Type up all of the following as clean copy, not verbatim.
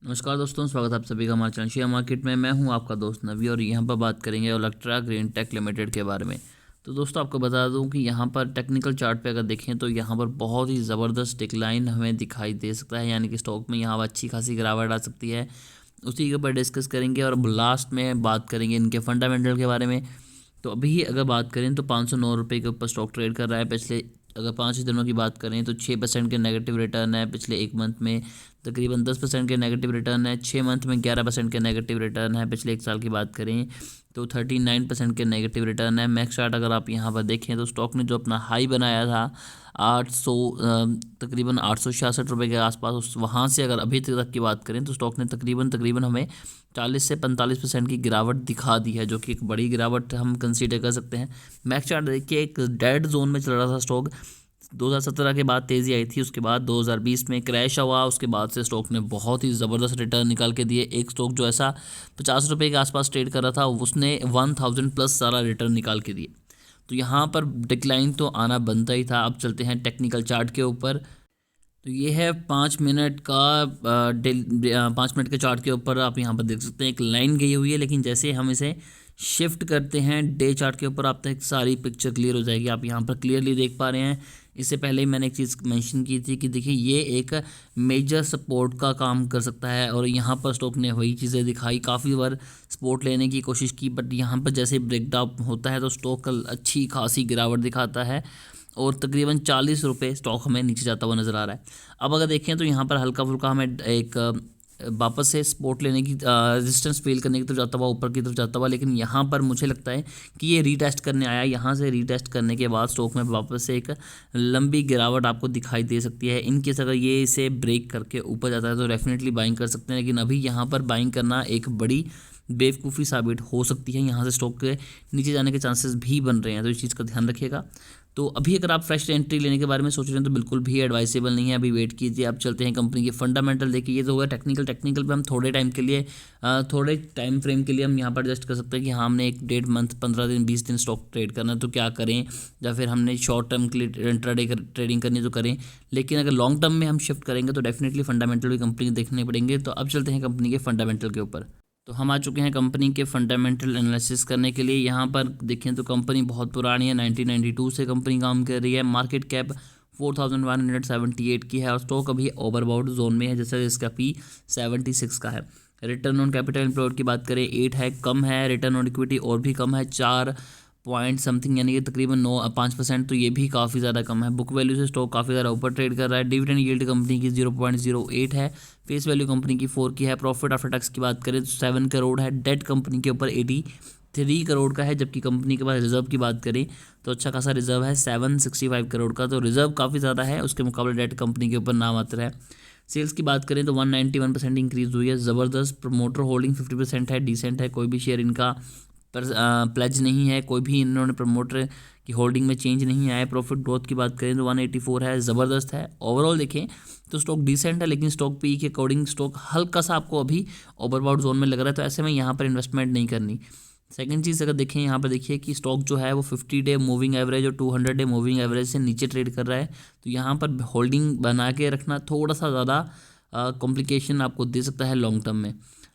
नमस्कार दोस्तों, स्वागत है आप सभी का हमारे चैनल शेयर मार्केट में। मैं हूं आपका दोस्त नवी और यहां पर बात करेंगे ओलेक्ट्रा ग्रीन टेक लिमिटेड के बारे में। तो दोस्तों आपको बता दूं कि यहां पर टेक्निकल चार्ट पे अगर देखें तो यहां पर बहुत ही ज़बरदस्त डिक्लाइन हमें दिखाई दे सकता है, यानी कि स्टॉक में यहां अच्छी खासी गिरावट आ सकती है। उसी के ऊपर डिस्कस करेंगे और लास्ट में बात करेंगे इनके फंडामेंटल के बारे में। तो अभी अगर बात करें तो 509 रुपये के ऊपर स्टॉक ट्रेड कर रहा है। पिछले अगर 5 दिनों की बात करें तो 6% के नेगेटिव रिटर्न है। पिछले एक मंथ में तकरीबन 10% के नेगेटिव रिटर्न है। 6 मंथ में 11% के नेगेटिव रिटर्न है। पिछले एक साल की बात करें तो 39% के नेगेटिव रिटर्न है। मैक्स चार्ट अगर आप यहाँ पर देखें तो स्टॉक ने जो अपना हाई बनाया था 800 तकरीबन 866 रुपये के आसपास, उस वहाँ से अगर अभी तक की बात करें तो स्टॉक ने तकरीबन हमें 40 से 45% की गिरावट दिखा दी है, जो कि एक बड़ी गिरावट हम कंसीडर कर सकते हैं। मैक्स चार्ट देखिए एक डेड जोन में चल रहा था स्टॉक। 2017 के बाद तेज़ी आई थी, उसके बाद 2020 में क्रैश हुआ। उसके बाद से स्टॉक ने बहुत ही ज़बरदस्त रिटर्न निकाल के दिए। एक स्टॉक जो ऐसा 50 रुपये के आसपास ट्रेड कर रहा था उसने 1000 प्लस सारा रिटर्न निकाल के दिए। तो यहाँ पर डिक्लाइन तो आना बनता ही था। अब चलते हैं टेक्निकल चार्ट के ऊपर। तो ये है 5 मिनट का 5 मिनट के चार्ट के ऊपर आप यहाँ पर देख सकते हैं एक लाइन गई हुई है, लेकिन जैसे हम इसे शिफ्ट करते हैं डे चार्ट के ऊपर आप तक सारी पिक्चर क्लियर हो जाएगी। आप यहाँ पर क्लियरली देख पा रहे हैं। इससे पहले ही मैंने एक चीज़ मेंशन की थी कि देखिए ये एक मेजर सपोर्ट का काम कर सकता है, और यहाँ पर स्टॉक ने वही चीज़ें दिखाई। काफ़ी बार सपोर्ट लेने की कोशिश की, बट यहाँ पर जैसे ब्रेकडाउन होता है तो स्टॉक अच्छी खासी गिरावट दिखाता है और तकरीबन 40 रुपये स्टॉक हमें नीचे जाता हुआ नज़र आ रहा है। अब अगर देखें तो यहाँ पर हल्का फुल्का हमें एक वापस से सपोर्ट लेने की रेजिस्टेंस फील करने की तरफ जाता हुआ, ऊपर की तरफ जाता हुआ, लेकिन यहाँ पर मुझे लगता है कि ये रीटेस्ट करने आया। यहाँ से रीटेस्ट करने के बाद स्टॉक में वापस से एक लंबी गिरावट आपको दिखाई दे सकती है। इनकेस अगर ये इसे ब्रेक करके ऊपर जाता है तो डेफिनेटली बाइंग कर सकते हैं, लेकिन अभी यहाँ पर बाइंग करना एक बड़ी बेवकूफ़ी साबित हो सकती है। यहाँ से स्टॉक के नीचे जाने के चांसेस भी बन रहे हैं, तो इस चीज़ का ध्यान रखिएगा। तो अभी अगर आप फ्रेश एंट्री लेने के बारे में सोच रहे हैं तो बिल्कुल भी एडवाइसेबल नहीं है, अभी वेट कीजिए। अब चलते हैं कंपनी के फंडामेंटल। देखिए ये तो होगा टेक्निकल पे हम थोड़े टाइम के लिए थोड़े टाइम फ्रेम के लिए हम यहाँ पर एडजस्ट कर सकते हैं कि हाँ हमने 1-1.5 मंथ 15 दिन 20 दिन स्टॉक ट्रेड करना है तो क्या करें, या फिर हमने शॉर्ट टर्म के लिए इंट्राडे ट्रेडिंग करनी तो करें। लेकिन अगर लॉन्ग टर्म में हम शिफ्ट करेंगे तो डेफिनेटली फंडामेंटल भी कंपनी के देखने पड़ेंगे। तो अब चलते हैं कंपनी के फंडामेंटल के ऊपर। तो हम आ चुके हैं कंपनी के फंडामेंटल एनालिसिस करने के लिए। यहाँ पर देखें तो कंपनी बहुत पुरानी है, 1992 से कंपनी काम कर रही है। मार्केट कैप 4178 की है और स्टॉक अभी ओवरबॉट जोन में है, जैसे इसका P76 का है। रिटर्न ऑन कैपिटल एम्प्लॉयड की बात करें 8 है, कम है। रिटर्न ऑन इक्विटी और भी कम है, 4 पॉइंट समथिंग, यानी कि तकरीबन 5%, तो ये भी काफ़ी ज़्यादा कम है। बुक वैल्यू से स्टॉक काफ़ी ज़्यादा ऊपर ट्रेड कर रहा है। डिविडेंड यील्ड कंपनी की 0.08 है। फेस वैल्यू कंपनी की 4 की है। प्रॉफिट आफ्टर टैक्स की बात करें तो 7 करोड़ है। डेट कंपनी के ऊपर 83 करोड़ का है, जबकि कंपनी के पास रिजर्व की बात करें तो अच्छा खासा रिजर्व है 765 करोड़ का, तो रिजर्व काफ़ी ज़्यादा है। उसके मुकाबले डेट कंपनी के ऊपर नामात्र है। सेल्स की बात करें तो 191% इंक्रीज हुई है, ज़बरदस्त। प्रमोटर होल्डिंग 50% है, डिसेंट है। कोई भी शेयर इनका पर प्लेज नहीं है, कोई भी इन्होंने प्रमोटर की होल्डिंग में चेंज नहीं आया। प्रॉफिट ग्रोथ की बात करें तो 184 है, ज़बरदस्त है। ओवरऑल देखें तो स्टॉक डिसेंट है, लेकिन स्टॉक पी के अकॉर्डिंग स्टॉक हल्का सा आपको अभी ओवरबॉट जोन में लग रहा है, तो ऐसे में यहाँ पर इन्वेस्टमेंट नहीं करनी। सेकंड चीज़ अगर देखें यहाँ पर देखिए कि स्टॉक जो है वो 50 डे मूविंग एवरेज और 200 डे मूविंग एवरेज से नीचे ट्रेड कर रहा है, तो यहाँ पर होल्डिंग बना के रखना थोड़ा सा ज़्यादा कॉम्प्लिकेशन आपको दे सकता है लॉन्ग टर्म में।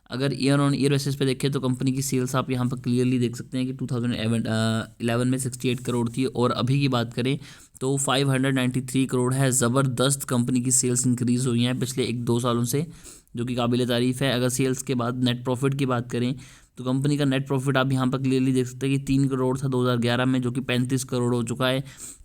अगर ईयर ऑन ईयर बेसिस पे देखें तो कंपनी की सेल्स आप यहाँ पर क्लियरली देख सकते हैं कि 2011 में 68 करोड़ थी और अभी की बात करें तो 593 करोड़ है। ज़बरदस्त कंपनी की सेल्स इंक्रीज़ हुई हैं पिछले 1-2 सालों से, जो कि काबिल तारीफ़ है। अगर सेल्स के बाद नेट प्रॉफिट की बात करें तो कंपनी का नेट प्रॉफिट आप यहाँ पर क्लियरली देख सकते हैं कि 3 करोड़ था 2011 में, जो कि 35 करोड़ हो चुका है।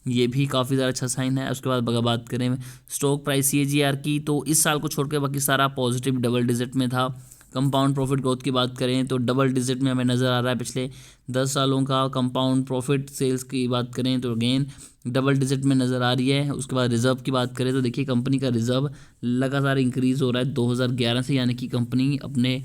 ये भी काफ़ी ज़्यादा अच्छा साइन है। उसके बाद अगर बात करें स्टॉक प्राइस CAGR की, तो इस साल को छोड़कर बाकी सारा पॉजिटिव डबल डिजिट में था। कंपाउंड प्रॉफिट ग्रोथ की बात करें तो डबल डिजिट में हमें नज़र आ रहा है पिछले 10 सालों का। कंपाउंड प्रॉफिट सेल्स की बात करें तो अगेन डबल डिजिट में नज़र आ रही है। उसके बाद रिजर्व की बात करें तो देखिए कंपनी का रिजर्व लगातार इंक्रीज़ हो रहा है 2011 से, यानी कि कंपनी अपने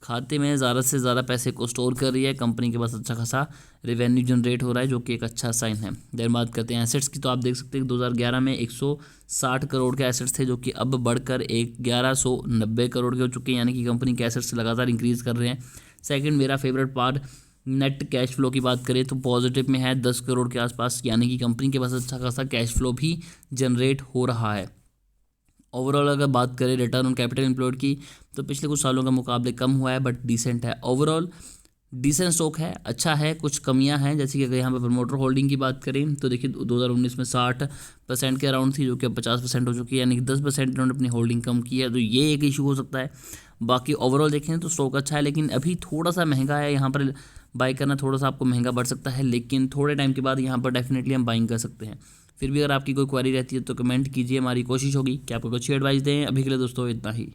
खाते में ज़्यादा से ज़्यादा पैसे को स्टोर कर रही है। कंपनी के पास अच्छा खासा रेवेन्यू जनरेट हो रहा है, जो कि एक अच्छा साइन है। देन बात करते हैं एसेट्स की, तो आप देख सकते हैं कि 2011 में 160 करोड़ के एसेट्स थे, जो कि अब बढ़कर 1190 करोड़ के हो चुके हैं, यानी कि कंपनी के एसेट्स लगातार इंक्रीज़ कर रहे हैं। सेकंड मेरा favourite part net cash flow की बात करें तो पॉजिटिव में है 10 करोड़ के आसपास, यानी कि कंपनी के पास अच्छा खासा कैश फ्लो भी जनरेट हो रहा है। ओवरऑल अगर बात करें रिटर्न ऑन कैपिटल एम्प्लॉयड की, तो पिछले कुछ सालों के मुकाबले कम हुआ है बट डिसेंट है। ओवरऑल डिसेंट स्टॉक है, अच्छा है। कुछ कमियां हैं, जैसे कि अगर यहाँ पर प्रमोटर होल्डिंग की बात करें तो देखिए 2019 में 60% के अराउंड थी, जो कि अब 50% हो चुकी है, यानी कि 10% इन्होंने अपनी होल्डिंग कम की है, तो ये एक इशू हो सकता है। बाकी ओवरऑल देखें तो स्टॉक अच्छा है, लेकिन अभी थोड़ा सा महंगा है। यहाँ पर बाई करना थोड़ा सा आपको महंगा पड़ सकता है, लेकिन थोड़े टाइम के बाद यहाँ पर डेफिनेटली हम बाइंग कर सकते हैं। फिर भी अगर आपकी कोई क्वेरी रहती है तो कमेंट कीजिए, हमारी कोशिश होगी कि आपको अच्छी एडवाइस दें। अभी के लिए दोस्तों इतना ही।